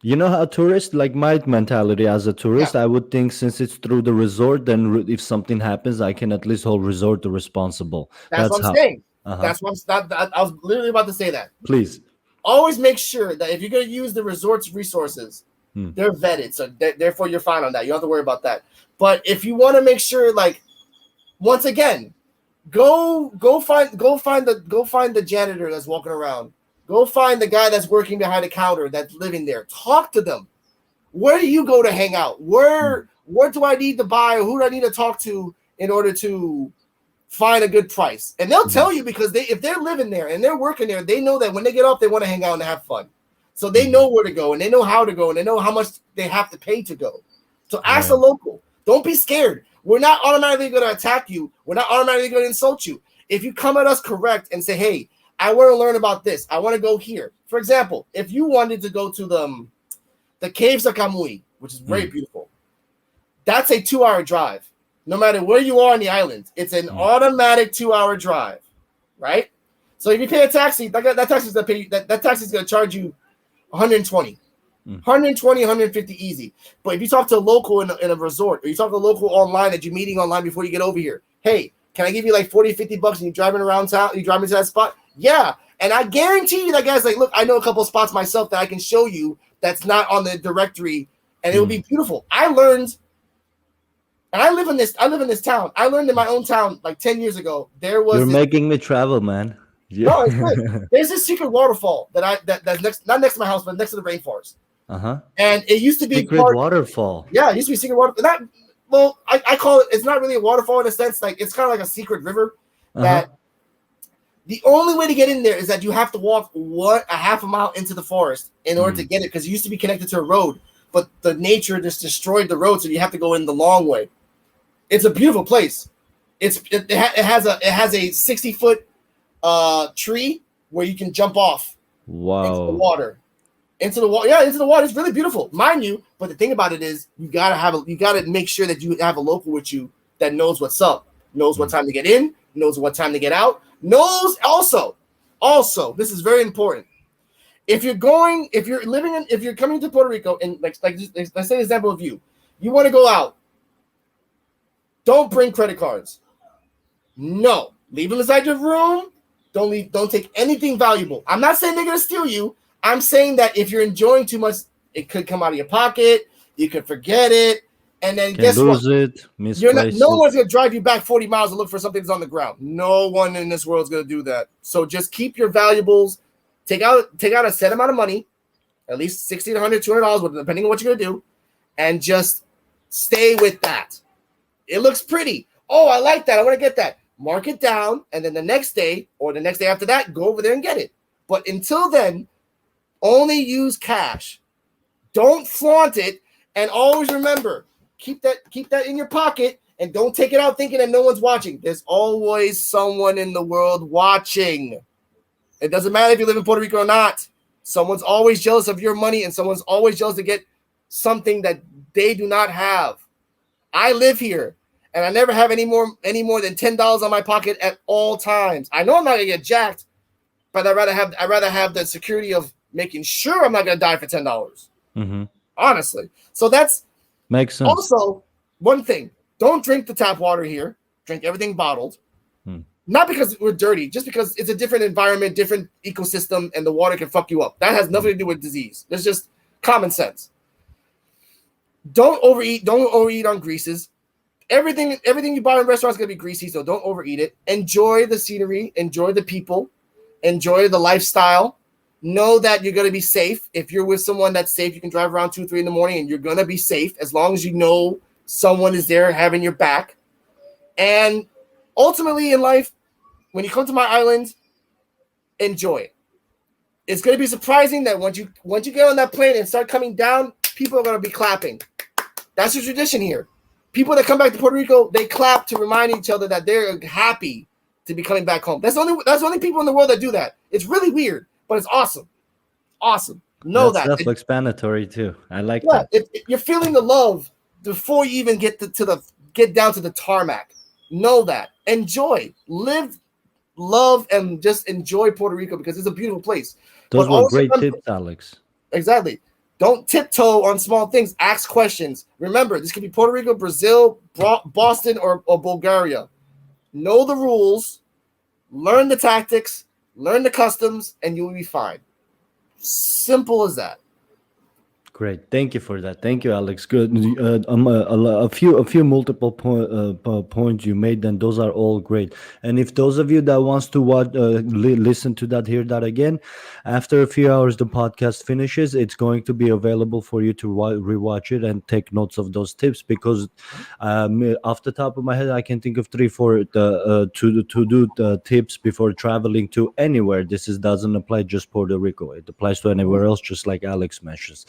You know how tourists, like my mentality as a Yeah, tourist, I would think since it's through the resort, then if something happens, I can at least hold resort the responsible. that's what That's I'm how. saying. Uh huh. That's what I was literally about to say that. Please. Always make sure that if you're going to use the resort's resources, Hmm. they're vetted. So therefore, you're fine on that. You don't have to worry about that. But if you want to make sure, like, once again, go find the janitor that's walking around. Go find the guy that's working behind the counter that's living there. Talk to them. Where do you go to hang out? Hmm. What do I need to buy? Or who do I need to talk to in order to find a good price? And they'll Hmm. tell you because if they're living there and they're working there, they know that when they get off, they want to hang out and have fun. So they Hmm. know where to go and they know how to go and they know how much they have to pay to go. So ask a Right. local. Don't be scared. We're not automatically going to attack you. We're not automatically going to insult you. If you come at us correct and say, "Hey, I want to learn about this. I want to go here." For example, if you wanted to go to the caves of Kamui, which is very Hmm. beautiful, that's a 2 hour drive. No matter where you are on the island, it's an Hmm. automatic 2 hour drive, right? So if you pay a taxi, that taxi's gonna pay that taxi's gonna charge you 120. Hmm. 120, 150 easy. But if you talk to a local in a resort, or you talk to a local online that you're meeting online before you get over here, hey, can I give you like 40, 50 bucks and you're driving around town, you driving to that spot? Yeah. And I guarantee you that guy's like, look, I know a couple of spots myself that I can show you that's not on the directory and it will Hmm. be beautiful. I learned, and I live in this town. I learned in my own town like 10 years ago. There was You're this making me travel, man. Yeah. no, it's good. There's this secret waterfall that's next not next to my house, but next to the rainforest. Uh huh. And it used to be Secret part waterfall. yeah, it used to be secret water. Not well, I call it. It's not really a waterfall in a sense. Like it's kind of like a secret river. Uh huh. That the only way to get in there is that you have to walk a half a mile into the forest in order to Hmm. get it because it used to be connected to a road, but the nature just destroyed the road, so you have to go in the long way. It's a beautiful place. It has a 60 foot tree where you can jump off into the Wow. water into the water. Yeah, into the water. It's really beautiful, mind you. But the thing about it is, you gotta make sure that you have a local with you that knows what's up, knows what Hmm. time to get in, knows what time to get out, knows also this is very important. If you're coming to Puerto Rico and let's say an example of you want to go out, don't bring credit cards. No, leave them inside your room. Don't take anything valuable. I'm not saying they're gonna steal you. I'm saying that if you're enjoying too much, it could come out of your pocket. You could forget it, and then Can guess what? lose it, You're not. misplace No it. one's gonna drive you back 40 miles to look for something that's on the ground. No one in this world is gonna do that. So just keep your valuables. Take out a set amount of money, at least 60 to 100, $200, depending on what you're gonna do, and just stay with that. It looks pretty. Oh, I like that. I want to get that. Mark it down, and then the next day or the next day after that, go over there and get it. But until then, only use cash. Don't flaunt it, and always remember keep that in your pocket, and don't take it out thinking that no one's watching. There's always someone in the world watching. It doesn't matter if you live in Puerto Rico or not. Someone's always jealous of your money, and someone's always jealous to get something that they do not have. I live here and I never have any more than $10 on my pocket at all times. I know I'm not gonna get jacked, but I'd rather have the security of making sure I'm not gonna die for $10. Hmm. Honestly. So that's Makes sense. also one thing. Don't drink the tap water here. Drink everything bottled. Hmm. Not because we're dirty, just because it's a different environment, different ecosystem, and the water can fuck you up. That has nothing to do with disease. It's just common sense. Don't overeat. Don't overeat on greases. Everything you buy in restaurants is gonna be greasy, so don't overeat it. Enjoy the scenery, enjoy the people, enjoy the lifestyle. Know that you're gonna be safe. If you're with someone that's safe, you can drive around 2, 3 in the morning, and you're gonna be safe as long as you know someone is there having your back. And ultimately in life, when you come to my island, enjoy it. It's gonna be surprising that once you get on that plane and start coming down, people are gonna be clapping. That's the tradition here. People that come back to Puerto Rico, they clap to remind each other that they're happy to be coming back home. That's the only people in the world that do that. It's really weird, but it's awesome. Awesome. Know That's that. self-explanatory too. I like Yeah, that. you're feeling the love before you even get down to the tarmac. Know that. Enjoy. Live, love, and just enjoy Puerto Rico because it's a beautiful place. But Those were always great remember tips, Alex. exactly. Don't tiptoe on small things. Ask questions. Remember, this could be Puerto Rico, Brazil, Boston, or Bulgaria. Know the rules, learn the tactics, learn the customs, and you'll be fine. Simple as that. Great, thank you for that. Thank you, Alex. Good. A few multiple points you made, and those are all great. And if those of you that wants to watch, listen to that, hear that again, after a few hours the podcast finishes, it's going to be available for you to rewatch it and take notes of those tips. Because off the top of my head, I can think of three, four to do the tips before traveling to anywhere. This is doesn't apply just Puerto Rico. It applies to anywhere else, just like Alex mentions.